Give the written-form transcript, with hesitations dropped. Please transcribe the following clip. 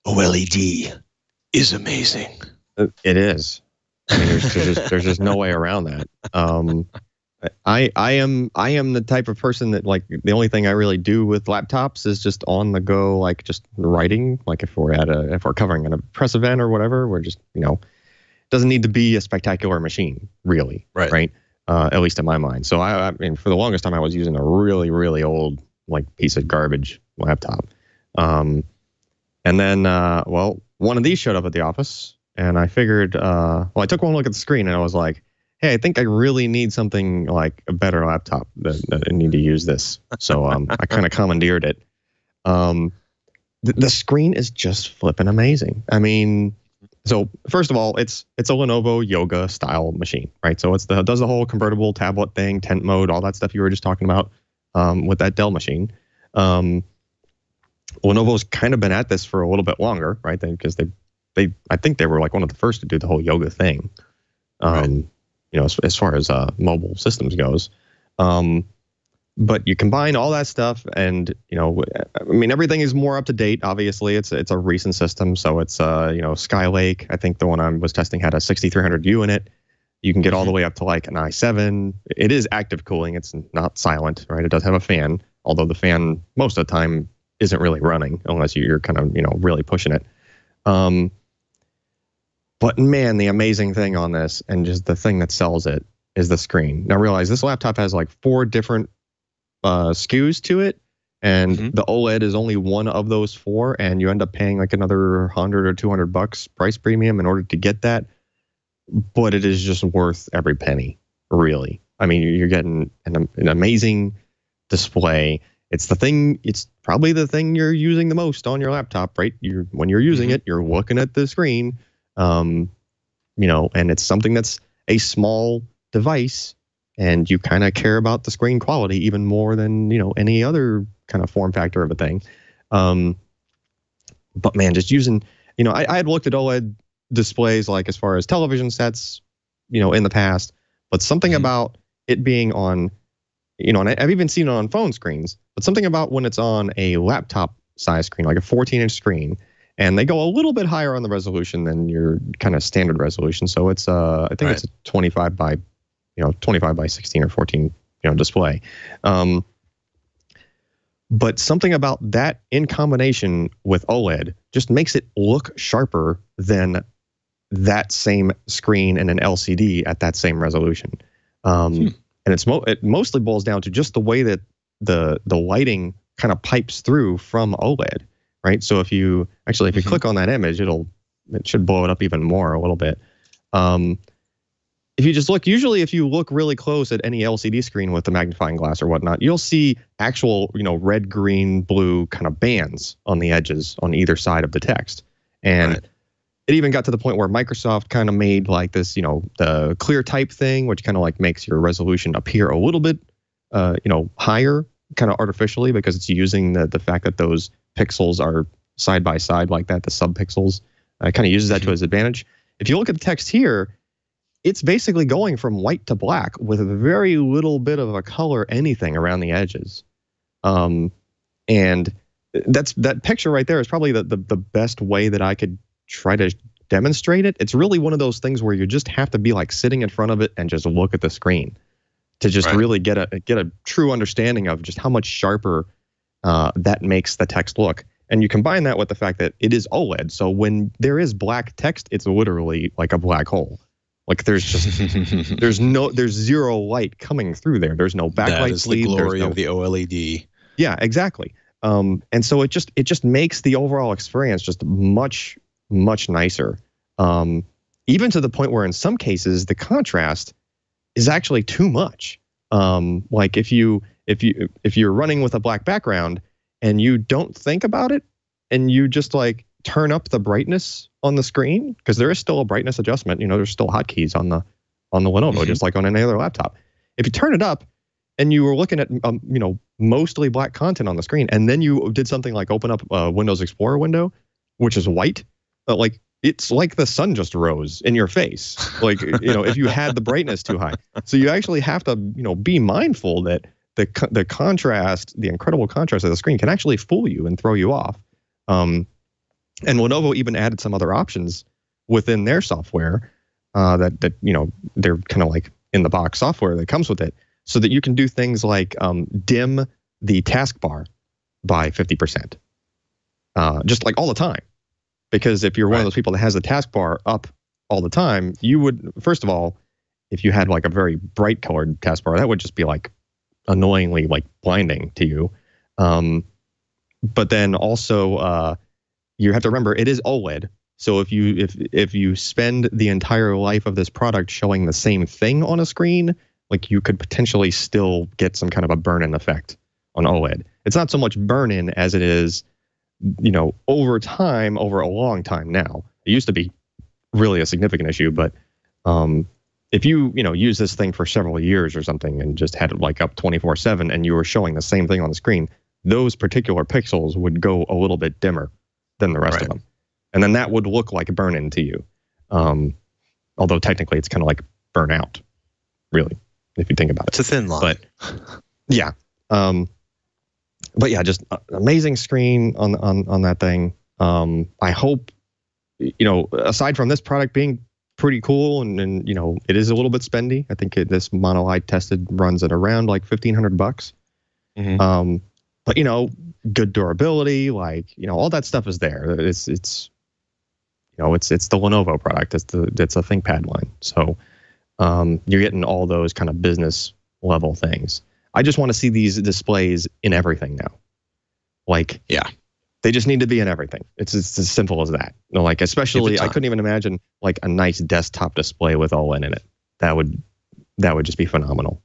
OLED is amazing. It is. I mean, there's just no way around that. I am the type of person that, like, the only thing I really do with laptops is just on the go, like just writing. Like if we're covering a press event or whatever, we're just, doesn't need to be a spectacular machine, really, right? At least in my mind. So I mean, for the longest time, I was using a really, really old, like, piece of garbage laptop. And then, one of these showed up at the office, and I figured, I took one look at the screen, and I was like, hey, I think I really need something like a better laptop. That I need to use this. So I kind of commandeered it. The screen is just flipping amazing. I mean, so first of all, it's a Lenovo Yoga style machine, right? So it does the whole convertible tablet thing, tent mode, all that stuff you were just talking about with that Dell machine. Lenovo's kind of been at this for a little bit longer, right? Because I think they were like one of the first to do the whole yoga thing. As far as mobile systems goes. But you combine all that stuff and, I mean, everything is more up to date. Obviously, it's a recent system. So it's, Skylake. I think the one I was testing had a 6300U in it. You can get all the way up to like an i7. It is active cooling. It's not silent, right? It does have a fan, although the fan most of the time isn't really running unless you're kind of, really pushing it. But man, the amazing thing on this, and just the thing that sells it, is the screen. Now realize this laptop has like 4 different SKUs to it, and the OLED is only one of those 4, and you end up paying like another $100 or $200 price premium in order to get that. But it is just worth every penny, really. I mean, you're getting an amazing display. It's probably the thing you're using the most on your laptop, right? When you're using it, you're looking at the screen. And it's something that's a small device, and you kind of care about the screen quality even more than, any other kind of form factor of a thing. But man, just using, I had looked at OLED displays, like as far as television sets, in the past, but something about it being on, and I've even seen it on phone screens, but something about when it's on a laptop size screen, like a 14-inch screen, and they go a little bit higher on the resolution than your kind of standard resolution. So it's I think it's a 25 by 16 or 14 display. But something about that in combination with OLED just makes it look sharper than that same screen and an LCD at that same resolution. And it mostly boils down to just the way that the lighting kind of pipes through from OLED. Right. So if you click on that image, it should blow it up even more a little bit. If you just look, usually if you look really close at any LCD screen with the magnifying glass or whatnot, you'll see actual, red, green, blue kind of bands on the edges on either side of the text. And it even got to the point where Microsoft kind of made like this, the clear type thing, which kind of like makes your resolution appear a little bit, higher, kind of artificially, because it's using the fact that those pixels are side by side like that, the subpixels. It kind of uses that to its advantage. If you look at the text here, it's basically going from white to black with a very little bit of a color anything around the edges. And that picture right there is probably the best way that I could try to demonstrate it. It's really one of those things where you just have to be like sitting in front of it and just look at the screen to just really get a true understanding of just how much sharper that makes the text look. And you combine that with the fact that it is OLED. So when there is black text, it's literally like a black hole. Like there's just there's zero light coming through there. There's no backlight. That is the glory of the OLED. Yeah, exactly. And so it just makes the overall experience just much nicer. Even to the point where in some cases the contrast is actually too much. Like if you're running with a black background and you don't think about it and you just like turn up the brightness on the screen, because there is still a brightness adjustment, there's still hotkeys on the Lenovo, just like on any other laptop. If you turn it up and you were looking at mostly black content on the screen, and then you did something like open up a Windows Explorer window, which is white, like it's like the sun just rose in your face, like if you had the brightness too high. So you actually have to be mindful that the contrast, the incredible contrast of the screen, can actually fool you and throw you off. And Lenovo even added some other options within their software that they're kind of like in the box software that comes with it, so that you can do things like dim the taskbar by 50%, just like all the time. Because if you're one of those people that has the taskbar up all the time, you would, first of all, if you had like a very bright colored taskbar, that would just be like annoyingly like blinding to you. But then also you have to remember it is OLED. So if you spend the entire life of this product showing the same thing on a screen, like you could potentially still get some kind of a burn-in effect on OLED. It's not so much burn-in as it is, over time, over a long time now. It used to be really a significant issue, but if you use this thing for several years or something and just had it like up 24/7 and you were showing the same thing on the screen, those particular pixels would go a little bit dimmer than the rest of them. And then that would look like a burn-in to you. Although technically it's kind of like burnout, really, if you think about it. It's a thin line. But yeah. But yeah, just amazing screen on that thing. I hope, aside from this product being pretty cool and it is a little bit spendy. I think this monolith tested runs at around like $1,500. Mm-hmm. But good durability, like all that stuff is there. It's the Lenovo product. It's a ThinkPad line. So you're getting all those kind of business level things. I just want to see these displays in everything now. Like, yeah, they just need to be in everything. It's as simple as that. Like, especially, I couldn't even imagine like a nice desktop display with OLED in it. That would just be phenomenal.